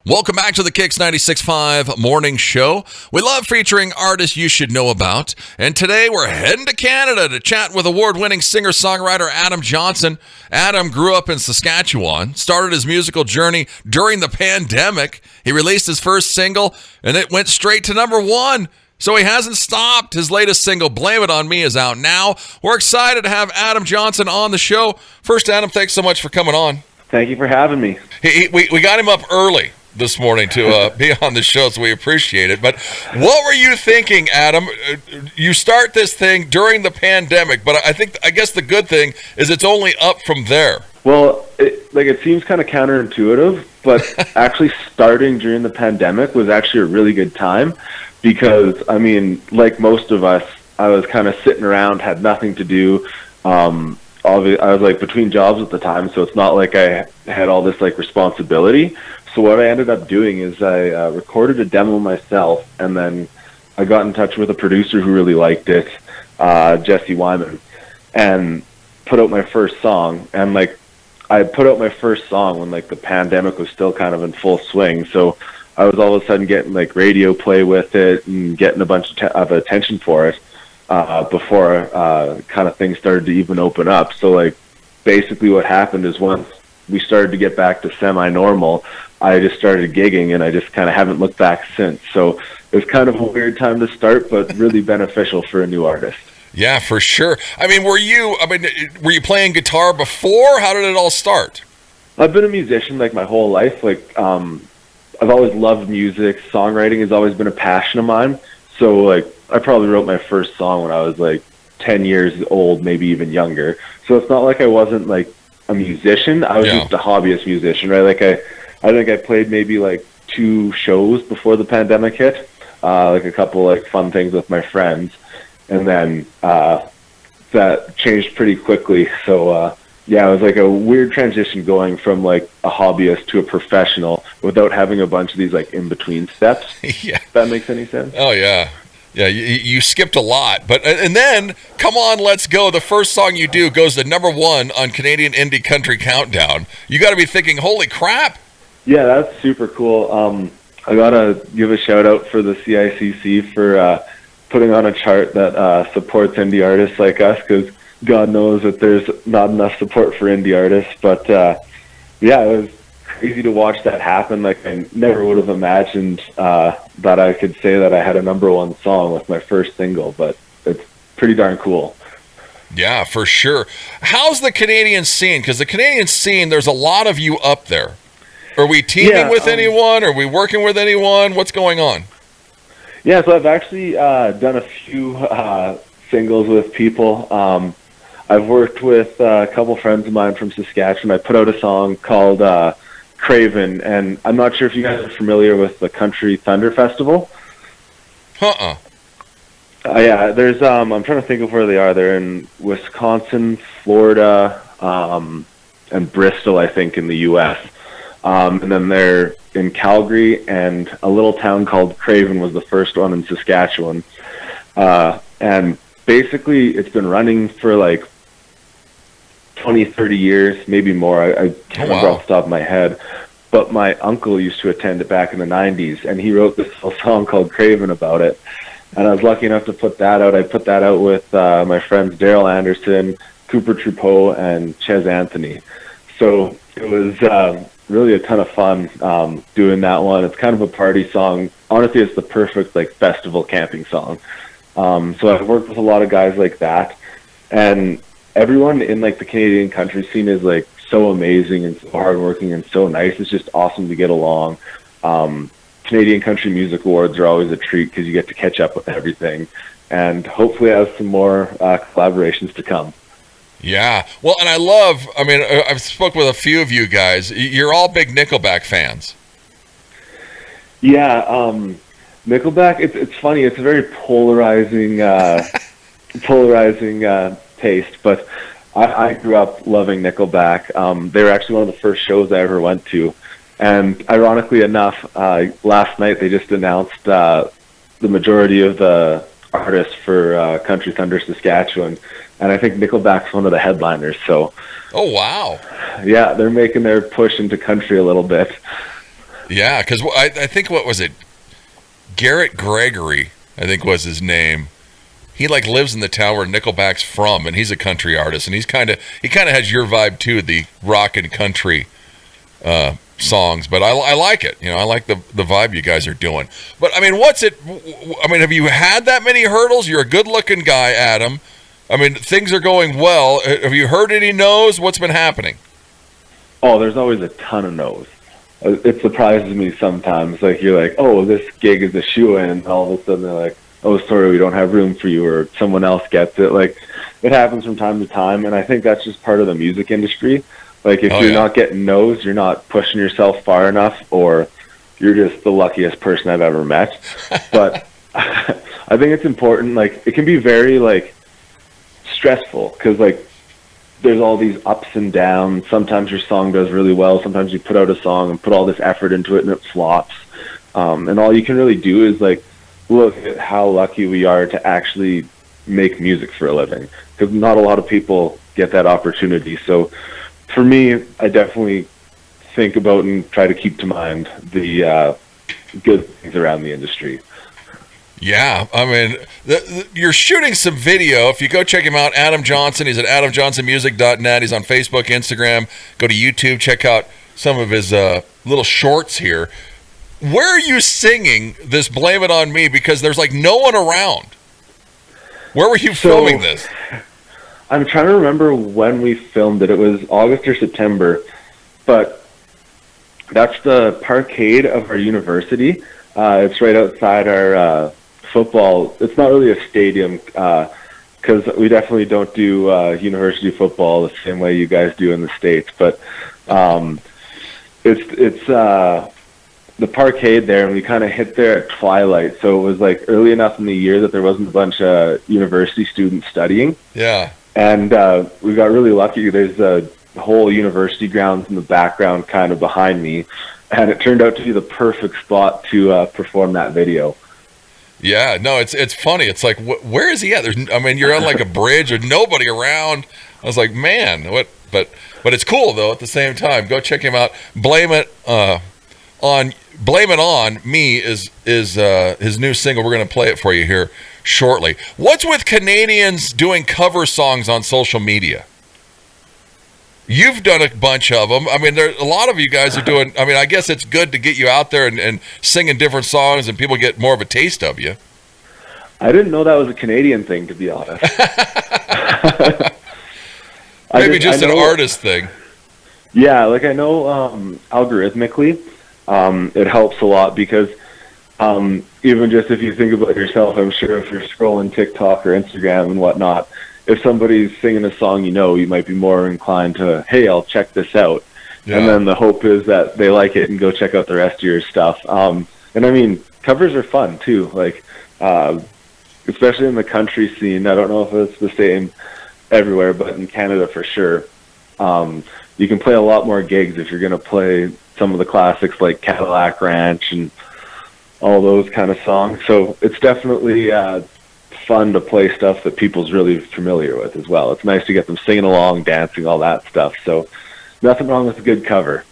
Welcome back to the KIX 96.5 Morning Show. We love featuring artists you should know about. And today we're heading to Canada to chat with award-winning singer-songwriter Adam Johnson. Adam grew up in Saskatchewan, started his musical journey during the pandemic. He released his first single, and it went straight to number one. So he hasn't stopped. His latest single, Blame It On Me, is out now. We're excited to have Adam Johnson on the show. First, Adam, thanks so much for coming on. Thank you for having me. We got him up early this morning to be on the show, so we appreciate it. But what were you thinking, Adam? You start this thing during the pandemic, but I guess the good thing is it's only up from there. Well, it seems kind of counterintuitive, but actually starting during the pandemic was actually a really good time because, I mean, like most of us, I was kind of sitting around, had nothing to do. I was like between jobs at the time, so it's not like I had all this like responsibility. So what I ended up doing is I recorded a demo myself, and then I got in touch with a producer who really liked it, Jesse Wyman, and put out my first song. And like I put out my first song when like the pandemic was still kind of in full swing. So I was all of a sudden getting like radio play with it and getting a bunch of attention for it before kind of things started to even open up. So like basically what happened is once we started to get back to semi-normal, I just started gigging, and I just kind of haven't looked back since. So it was kind of a weird time to start, but really beneficial for a new artist. Yeah, for sure. I mean, were you playing guitar before? How did it all start? I've been a musician like my whole life. Like, I've always loved music. Songwriting has always been a passion of mine. So like, I probably wrote my first song when I was like 10 years old, maybe even younger. So it's not like I wasn't like a musician. I was just a hobbyist musician, right? Like I think I played maybe like 2 shows before the pandemic hit, like a couple like fun things with my friends, and then that changed pretty quickly. So yeah, it was like a weird transition going from like a hobbyist to a professional without having a bunch of these like in between steps. Yeah, if that makes any sense. Oh yeah. Yeah, you skipped a lot, but and then Come On, Let's Go, the first song you do goes to number 1 on Canadian Indie Country Countdown. You got to be thinking, holy crap. Yeah, that's super cool. I gotta give a shout out for the CICC for putting on a chart that supports indie artists like us, because God knows that there's not enough support for indie artists. But yeah, it was crazy to watch that happen. Like I never would have imagined that I could say that I had a number 1 song with my first single, but it's pretty darn cool. Yeah, for sure. How's the Canadian scene? Because the Canadian scene, there's a lot of you up there. Are we teaming with anyone? Are we working with anyone? What's going on? Yeah, so I've actually done a few singles with people. I've worked with a couple friends of mine from Saskatchewan. I put out a song called Craven, and I'm not sure if you guys are familiar with the Country Thunder Festival. Yeah, there's I'm trying to think of where they are. They're in Wisconsin, Florida, and Bristol, I think, in the U.S. And then they're in Calgary, and a little town called Craven was the first one in Saskatchewan. And basically, it's been running for like 20, 30 years, maybe more. I can't remember off the top of my head. But my uncle used to attend it back in the 90s, and he wrote this whole song called Craven about it. And I was lucky enough to put that out. I put that out with my friends Daryl Anderson, Cooper Trupeau, and Ches Anthony. So it was really a ton of fun doing that one. It's kind of a party song. Honestly, it's the perfect like festival camping song. So I've worked with a lot of guys like that, and everyone in like the Canadian country scene is like so amazing and so hardworking and so nice. It's just awesome to get along. Canadian Country Music Awards are always a treat because you get to catch up with everything, and hopefully I have some more collaborations to come. Yeah. Well, and I've spoke with a few of you guys. You're all big Nickelback fans. Yeah. Nickelback, it's funny. It's a very polarizing taste, but I grew up loving Nickelback. They were actually one of the first shows I ever went to. And ironically enough, last night they just announced the majority of the artists for Country Thunder Saskatchewan, and I think Nickelback's one of the headliners. So, oh wow, yeah, they're making their push into country a little bit. Yeah, because I think, what was it? Garrett Gregory, I think was his name. He like lives in the town where Nickelback's from, and he's a country artist, and he kind of has your vibe too, the rock and country songs. But I like it. I like the vibe you guys are doing. But I mean, have you had that many hurdles? You're a good-looking guy, Adam. I mean, things are going well. Have you heard any no's? What's been happening? Oh, there's always a ton of no's. It surprises me sometimes. Like, you're like, oh, this gig is a shoe-in, and all of a sudden they're like, oh, sorry, we don't have room for you, or someone else gets it. Like, it happens from time to time, and I think that's just part of the music industry. Like, if you're not getting no's, you're not pushing yourself far enough, or you're just the luckiest person I've ever met. But I think it's important. Like, it can be very, like, stressful, because, like, there's all these ups and downs. Sometimes your song does really well. Sometimes you put out a song and put all this effort into it and it flops. And all you can really do is, like, look at how lucky we are to actually make music for a living, because not a lot of people get that opportunity. So for me, I definitely think about and try to keep to mind the good things around the industry. Yeah, I mean, you're shooting some video. If you go check him out, Adam Johnson, he's at adamjohnsonmusic.net. He's on Facebook, Instagram. Go to YouTube, check out some of his little shorts here. Where are you singing this Blame It On Me? Because there's like no one around. Where were you filming this? I'm trying to remember when we filmed it. It was August or September. But that's the parkade of our university. It's right outside our football. It's not really a stadium, because we definitely don't do university football the same way you guys do in the States. But it's the parkade there, and we kind of hit there at twilight. So it was like early enough in the year that there wasn't a bunch of university students studying. Yeah. And we got really lucky. There's a whole university grounds in the background kind of behind me. And it turned out to be the perfect spot to perform that video. Yeah, no, it's funny. It's like, where is he at? You're on like a bridge. There's nobody around. I was like, man, what? But it's cool though. At the same time, go check him out. Blame It On Me is his new single. We're going to play it for you here shortly. What's with Canadians doing cover songs on social media? You've done a bunch of them. I mean, a lot of you guys are doing. I mean, I guess it's good to get you out there and singing different songs, and people get more of a taste of you. I didn't know that was a Canadian thing, to be honest. Maybe just an artist thing. Yeah, like I know algorithmically, it helps a lot, because even just if you think about yourself, I'm sure if you're scrolling TikTok or Instagram and whatnot, if somebody's singing a song, you might be more inclined to, hey, I'll check this out. Yeah. And then the hope is that they like it and go check out the rest of your stuff. And I mean, covers are fun too. Like, especially in the country scene. I don't know if it's the same everywhere, but in Canada for sure. You can play a lot more gigs if you're going to play some of the classics like Cadillac Ranch and all those kind of songs. So it's definitely fun to play stuff that people's really familiar with as well. It's nice to get them singing along, dancing, all that stuff. So nothing wrong with a good cover.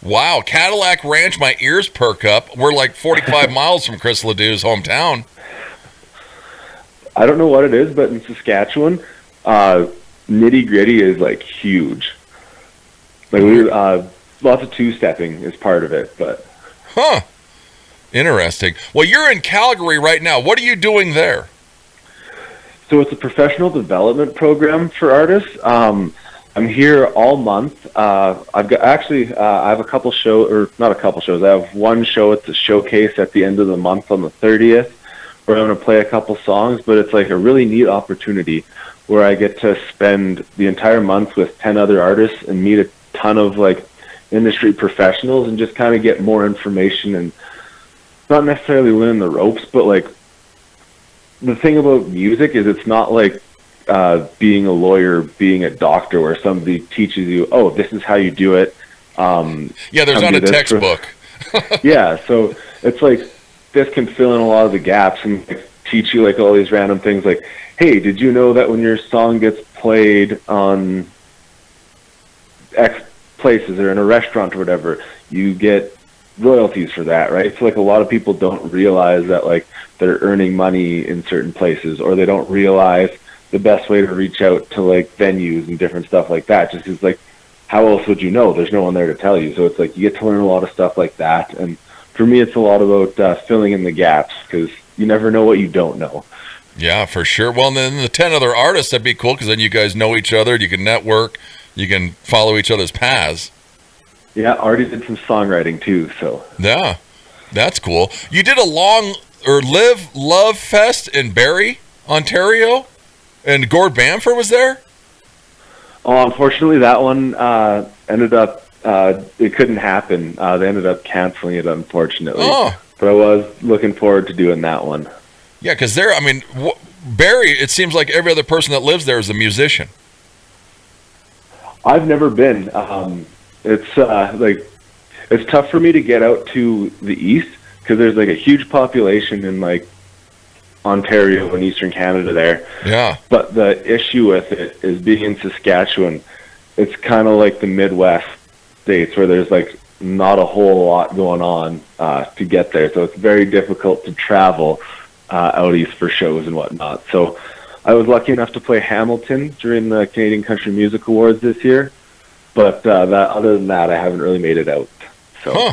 Wow, Cadillac Ranch, my ears perk up. We're like 45 miles from Chris Ledoux's hometown. I don't know what it is, but in Saskatchewan, Nitty Gritty is like huge. Like lots of two-stepping is part of it, but. Huh. Interesting. Well, you're in Calgary right now. What are you doing there? So it's a professional development program for artists. I'm here all month. I have a couple shows, or not a couple shows. I have one show at the showcase at the end of the month on the 30th, where I'm going to play a couple songs. But it's like a really neat opportunity where I get to spend the entire month with 10 other artists and meet a ton of like industry professionals and just kind of get more information and not necessarily learn the ropes, but like the thing about music is it's not like being a lawyer, being a doctor, where somebody teaches you, oh, this is how you do it. Yeah, there's not a textbook. Yeah, so it's like this can fill in a lot of the gaps and like, teach you like all these random things like, hey, did you know that when your song gets played on X places or in a restaurant or whatever, you get royalties for that, right? So like a lot of people don't realize that like they're earning money in certain places, or they don't realize the best way to reach out to like venues and different stuff like that. Just because like, how else would you know? There's no one there to tell you. So it's like you get to learn a lot of stuff like that. And for me, it's a lot about filling in the gaps, because you never know what you don't know. Yeah, for sure. Well, and then the 10 other artists, that'd be cool, because then you guys know each other, you can network, you can follow each other's paths. Yeah, already did some songwriting too, so. Yeah, that's cool. You did a Live Love Fest in Barrie, Ontario, and Gord Bamford was there? Oh, unfortunately, that one ended up, it couldn't happen. They ended up canceling it, unfortunately. Oh. But I was looking forward to doing that one. Yeah, because Barrie, it seems like every other person that lives there is a musician. I've never been. It's it's tough for me to get out to the east, because there's like a huge population in like Ontario and Eastern Canada there. Yeah. But the issue with it is being in Saskatchewan, it's kind of like the Midwest states where there's like not a whole lot going on to get there. So it's very difficult to travel out east for shows and whatnot. So I was lucky enough to play Hamilton during the Canadian Country Music Awards this year. But other than that, I haven't really made it out. So. Huh.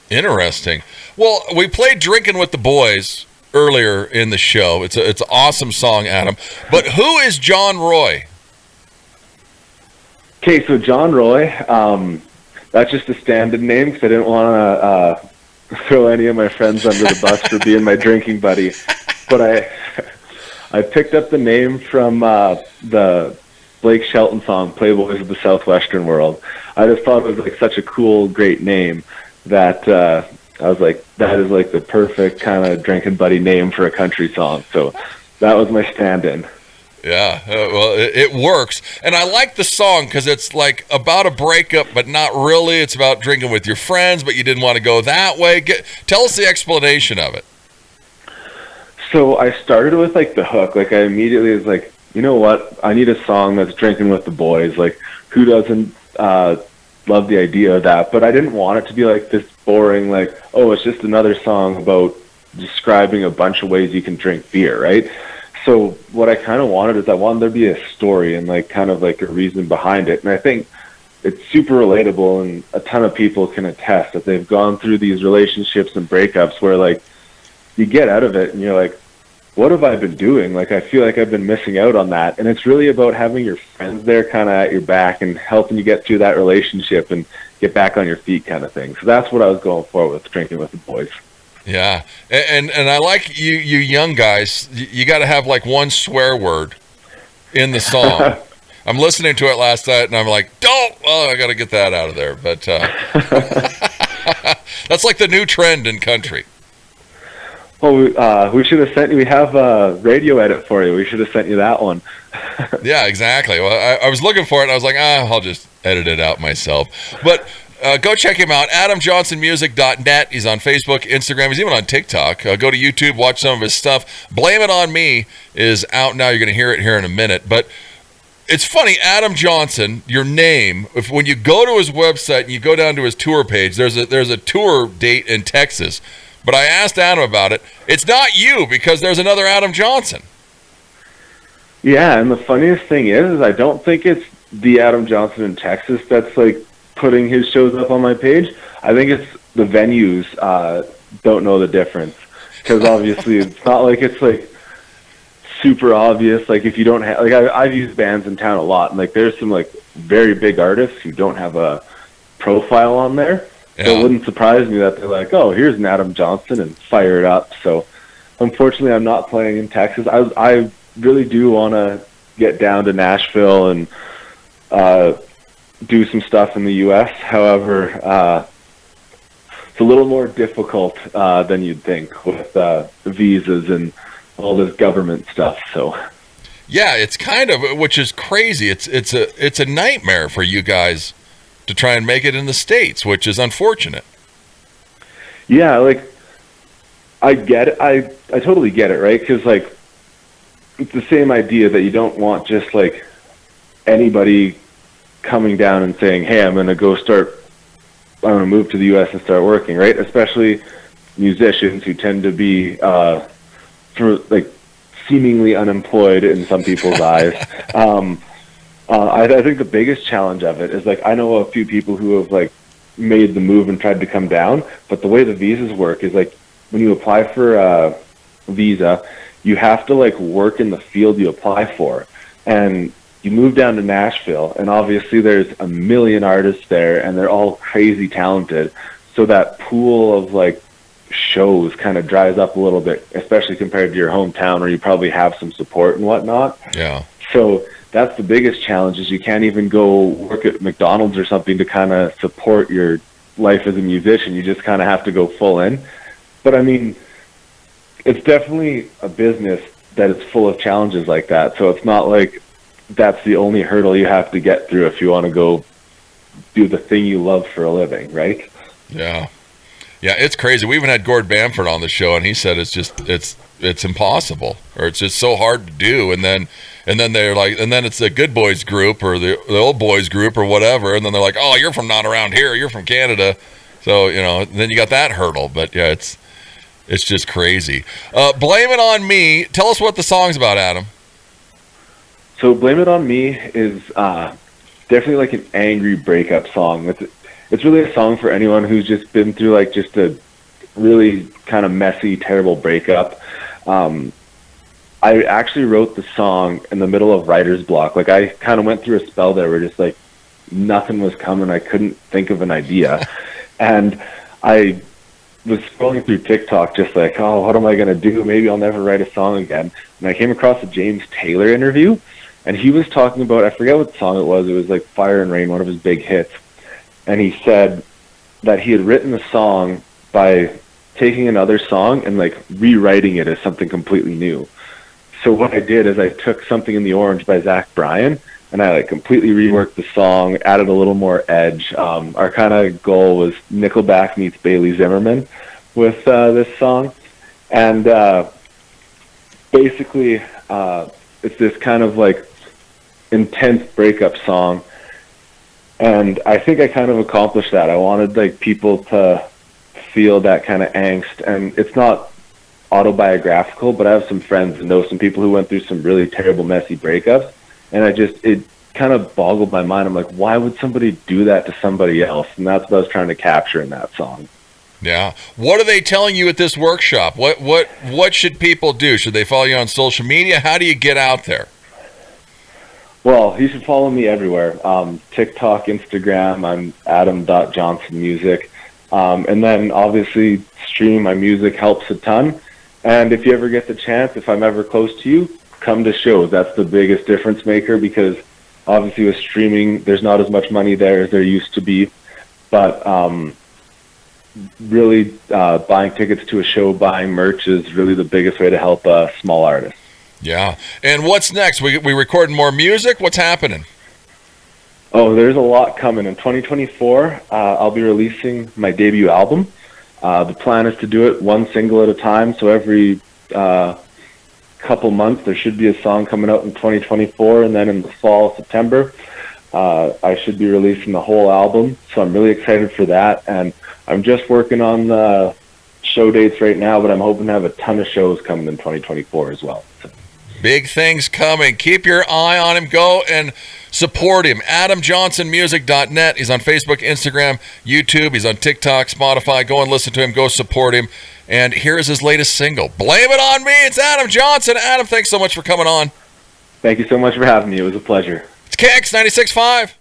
Interesting. Well, we played Drinking with the Boys earlier in the show. It's an awesome song, Adam. But who is John Roy? Okay, so John Roy, that's just a stand-in name, because I didn't want to throw any of my friends under the bus for being my drinking buddy. But I picked up the name from the Blake Shelton song, Playboys of the Southwestern World. I just thought it was like such a cool, great name that I was like, that is like the perfect kind of drinking buddy name for a country song. So that was my stand-in. Yeah, well, it works. And I like the song because it's like about a breakup, but not really. It's about drinking with your friends, but you didn't want to go that way. Tell us the explanation of it. So I started with like the hook. Like I immediately was like, you know what? I need a song that's drinking with the boys. Like, who doesn't love the idea of that? But I didn't want it to be like this boring, like, oh, it's just another song about describing a bunch of ways you can drink beer, right? So what I kind of wanted is I wanted there to be a story and like kind of like a reason behind it. And I think it's super relatable, and a ton of people can attest that they've gone through these relationships and breakups where like you get out of it and you're like, what have I been doing? Like, I feel like I've been missing out on that. And it's really about having your friends there kind of at your back and helping you get through that relationship and get back on your feet kind of thing. So that's what I was going for with Drinking with the Boys. Yeah. And I like you young guys, you got to have like one swear word in the song. I'm listening to it last night and I'm like, I got to get that out of there. But that's like the new trend in country. Well, we should have sent you. We have a radio edit for you. We should have sent you that one. Yeah, exactly. Well, I was looking for it, and I was like, I'll just edit it out myself. But go check him out, AdamJohnsonMusic.net. He's on Facebook, Instagram. He's even on TikTok. Go to YouTube, watch some of his stuff. Blame It On Me is out now. You're going to hear it here in a minute. But it's funny, Adam Johnson, your name, when you go to his website and you go down to his tour page, there's a tour date in Texas. But I asked Adam about it. It's not you, because there's another Adam Johnson. Yeah, and the funniest thing is I don't think it's the Adam Johnson in Texas that's like putting his shows up on my page. I think it's the venues don't know the difference, because obviously it's not like it's like super obvious. Like if you don't have, like I've used bands in town a lot, and like there's some like very big artists who don't have a profile on there. Yeah. So it wouldn't surprise me that they're like, oh, here's an Adam Johnson, and fire it up. So unfortunately, I'm not playing in Texas. I really do want to get down to Nashville and do some stuff in the U.S. However, it's a little more difficult than you'd think with visas and all this government stuff. So yeah, it's kind of, which is crazy. It's a nightmare for you guys to try and make it in the States, which is unfortunate. Yeah, like, I get it. I totally get it, right? Because, like, it's the same idea that you don't want just, like, anybody coming down and saying, hey, I'm going to go start I'm going to move to the U.S. and start working, right? Especially musicians who tend to be seemingly unemployed in some people's eyes. I think the biggest challenge of it is, like, I know a few people who have, like, made the move and tried to come down, but the way the visas work is, like, when you apply for a visa, you have to, like, work in the field you apply for. And you move down to Nashville, and obviously there's a million artists there, and they're all crazy talented. So that pool of, like, shows kind of dries up a little bit, especially compared to your hometown where you probably have some support and whatnot. Yeah. So that's the biggest challenge, is you can't even go work at McDonald's or something to kind of support your life as a musician. You just kind of have to go full in. But I mean, it's definitely a business that is full of challenges like that. So it's not like that's the only hurdle you have to get through if you want to go do the thing you love for a living, right? Yeah. Yeah, it's crazy. We even had Gord Bamford on the show, and he said it's impossible, or it's just so hard to do. And then they're like, and then it's the good boys group or the old boys group or whatever, and then they're like, oh, you're from not around here, you're from Canada, so then you got that hurdle. But yeah, it's just crazy. Blame It On Me. Tell us what the song's about, Adam. So Blame It On Me is definitely like an angry breakup song. It's really a song for anyone who's just been through, like, just a really kind of messy, terrible breakup. I actually wrote the song in the middle of writer's block. Like, I kind of went through a spell there where just, like, nothing was coming. I couldn't think of an idea. And I was scrolling through TikTok just like, oh, what am I going to do? Maybe I'll never write a song again. And I came across a James Taylor interview, and he was talking about, I forget what song it was. It was like Fire and Rain, one of his big hits. And he said that he had written the song by taking another song and, like, rewriting it as something completely new. So what I did is I took Something in the Orange by Zach Bryan, and I, like, completely reworked the song, added a little more edge. Our kind of goal was Nickelback meets Bailey Zimmerman with this song. And basically it's this kind of, like, intense breakup song. And I think I kind of accomplished that. I wanted, like, people to feel that kind of angst. And it's not autobiographical, but I have some friends and know some people who went through some really terrible, messy breakups. And it kind of boggled my mind. I'm like, why would somebody do that to somebody else? And that's what I was trying to capture in that song. Yeah. What are they telling you at this workshop? What should people do? Should they follow you on social media? How do you get out there? Well, you should follow me everywhere. TikTok, Instagram, I'm adam.johnsonmusic. And then obviously stream my music helps a ton. And if you ever get the chance, if I'm ever close to you, come to shows. That's the biggest difference maker, because obviously with streaming, there's not as much money there as there used to be. But really buying tickets to a show, buying merch is really the biggest way to help a small artist. Yeah. And what's next? We recording more music? What's happening? Oh, there's a lot coming. In 2024, I'll be releasing my debut album. The plan is to do it one single at a time, so every couple months there should be a song coming out in 2024, and then in the fall, September, I should be releasing the whole album. So I'm really excited for that, and I'm just working on the show dates right now, but I'm hoping to have a ton of shows coming in 2024 as well. So. Big things coming. Keep your eye on him. Go and support him. AdamJohnsonMusic.net. He's on Facebook, Instagram, YouTube. He's on TikTok, Spotify. Go and listen to him. Go support him. And here's his latest single, Blame It On Me. It's Adam Johnson. Adam, thanks so much for coming on. Thank you so much for having me. It was a pleasure. It's KIX 96.5.